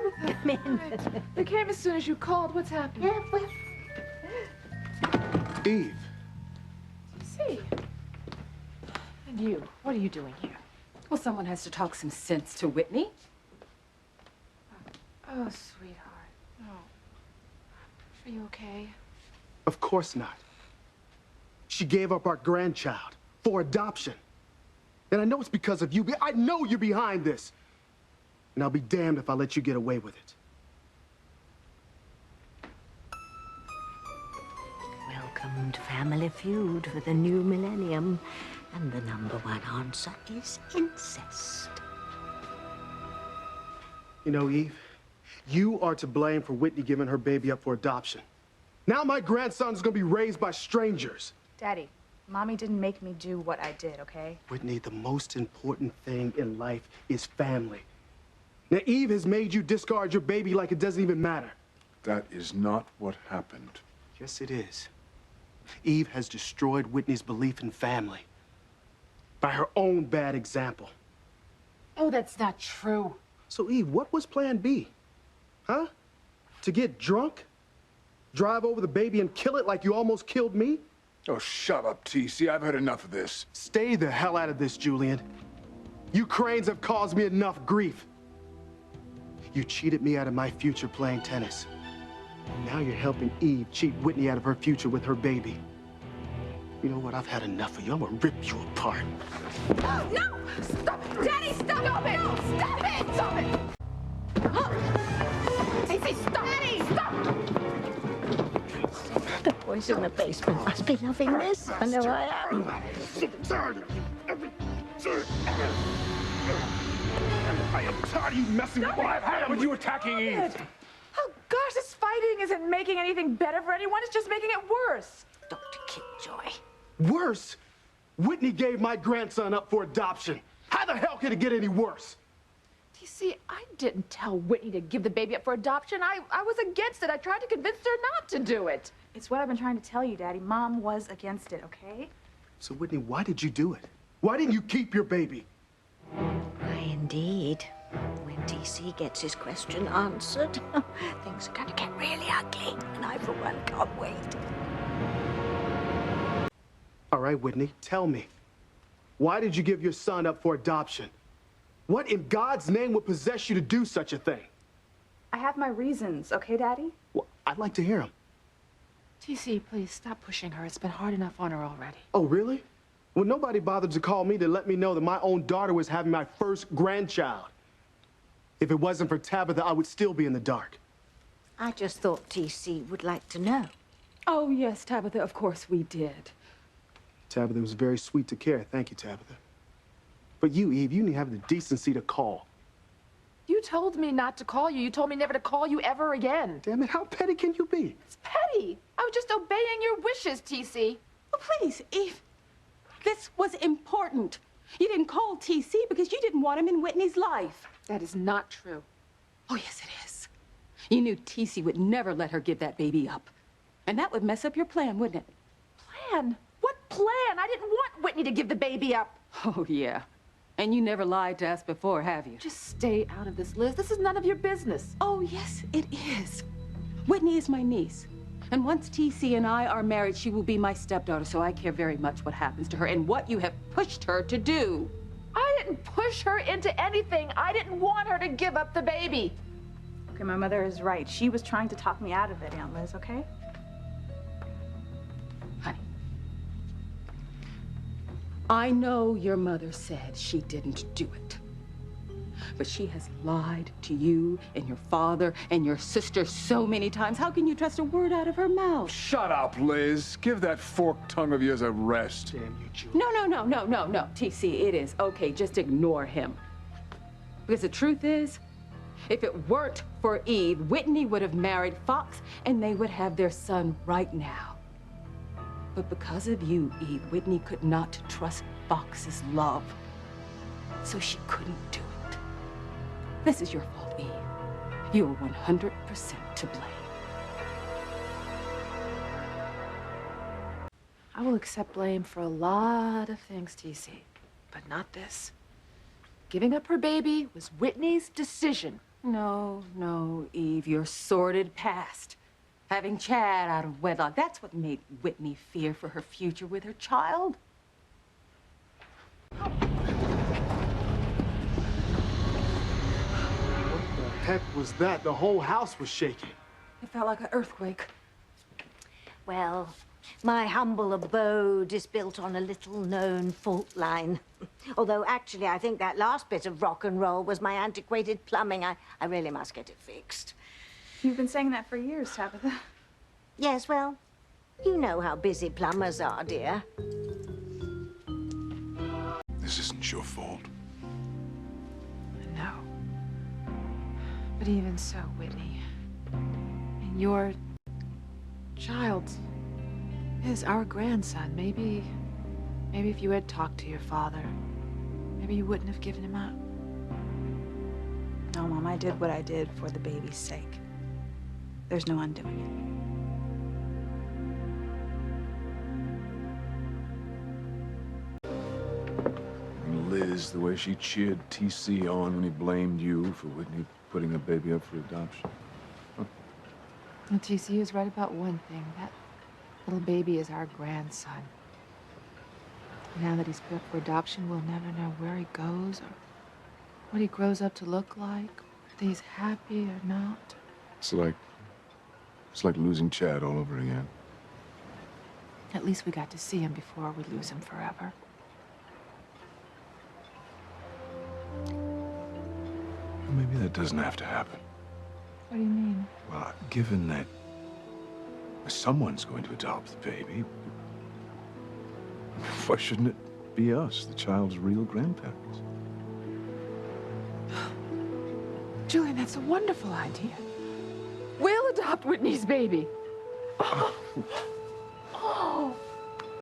Tabitha. Come in. They came as soon as you called. What's happening? Yeah, well, Eve. See. And you, what are you doing here? Well, someone has to talk some sense to Whitney. Oh, sweetheart. No. Are you okay? Of course not. She gave up our grandchild for adoption. And I know it's because of you. I know you're behind this. And I'll be damned if I let you get away with it. welcome to Family Feud for the new millennium. And the #1 answer is incest. You know, Eve, you are to blame for Whitney giving her baby up for adoption. Now my grandson's gonna be raised by strangers. Daddy, Mommy didn't make me do what I did, okay? Whitney, the most important thing in life is family. Now, Eve has made you discard your baby like it doesn't even matter. That is not what happened. Yes, it is. Eve has destroyed Whitney's belief in family by her own bad example. Oh, that's not true. So, Eve, what was plan B? Huh? To get drunk? Drive over the baby and kill it like you almost killed me? Oh, shut up, TC. I've had enough of this. Stay the hell out of this, Julian. You cranes have caused me enough grief. You cheated me out of my future playing tennis. And now you're helping Eve cheat Whitney out of her future with her baby. You know what? I've had enough of you. I'm gonna rip you apart. Oh, no! Stop it! Daddy, stop it! No, stop it! Stop it! Stacey, stop! Daddy, stop! The boys in the basement must be loving this. I know I am. I am tired of you messing with my How are you attacking Eve? Oh, gosh, this fighting isn't making anything better for anyone. It's just making it worse. Dr. Killjoy. Worse? Whitney gave my grandson up for adoption. How the hell could it get any worse? TC, I didn't tell Whitney to give the baby up for adoption. I was against it. I tried to convince her not to do it. It's what I've been trying to tell you, Daddy. Mom was against it, okay? So, Whitney, why did you do it? Why didn't you keep your baby? Why, indeed. When TC gets his question answered, things are going to get really ugly. And I, for one, can't wait. All right, Whitney, tell me. Why did you give your son up for adoption? What in God's name would possess you to do such a thing? I have my reasons, okay, Daddy? Well, I'd like to hear them. TC, please stop pushing her. It's been hard enough on her already. Oh, really? Well, nobody bothered to call me to let me know that my own daughter was having my first grandchild. If it wasn't for Tabitha, I would still be in the dark. I just thought TC would like to know. Oh, yes, Tabitha, of course we did. Tabitha was very sweet to care. Thank you, Tabitha. But you, Eve, you didn't have the decency to call. You told me not to call you. You told me never to call you ever again. Damn it, how petty can you be? It's petty. I was just obeying your wishes, TC. Oh, please, Eve. This was important. You didn't call TC because you didn't want him in Whitney's life. That is not true. Oh, yes, it is. You knew TC would never let her give that baby up. And that would mess up your plan, wouldn't it? Plan? What plan? I didn't want Whitney to give the baby up. Oh, yeah. And you never lied to us before, have you? Just stay out of this, Liz. This is none of your business. Oh, yes, it is. Whitney is my niece. And once TC and I are married, she will be my stepdaughter, so I care very much what happens to her and what you have pushed her to do. I didn't push her into anything. I didn't want her to give up the baby. Okay, my mother is right. She was trying to talk me out of it, Aunt Liz, okay? Honey, I know your mother said she didn't do it. But she has lied to you and your father and your sister so many times. How can you trust a word out of her mouth? Shut up, Liz. Give that forked tongue of yours a rest. Damn you, Julie. No, TC, it is okay. Just ignore him. Because the truth is, if it weren't for Eve, Whitney would have married Fox and they would have their son right now. But because of you, Eve, Whitney could not trust Fox's love. So she couldn't do it. This is your fault, Eve. You are 100% to blame. I will accept blame for a lot of things, TC, but not this. Giving up her baby was Whitney's decision. No, Eve, your sordid past. Having Chad out of wedlock, that's what made Whitney fear for her future with her child. What the heck was that? The whole house was shaking. It felt like an earthquake. Well, my humble abode is built on a little-known fault line. Although, actually, I think that last bit of rock and roll was my antiquated plumbing. I really must get it fixed. You've been saying that for years, Tabitha. Yes, well, you know how busy plumbers are, dear. This isn't your fault. No. But even so, Whitney, your child is our grandson. Maybe if you had talked to your father, maybe you wouldn't have given him up. No, Mom, I did what I did for the baby's sake. There's no undoing it. And Liz, the way she cheered TC on when he blamed you for Whitney putting a baby up for adoption. Well, TC is right about one thing. That little baby is our grandson. Now that he's put up for adoption, we'll never know where he goes or what he grows up to look like, whether he's happy or not. It's like losing Chad all over again. At least we got to see him before we lose him forever. Maybe that doesn't have to happen. What do you mean? Well, given that someone's going to adopt the baby, why shouldn't it be us, the child's real grandparents? Julian, that's a wonderful idea. We'll adopt Whitney's baby. Oh.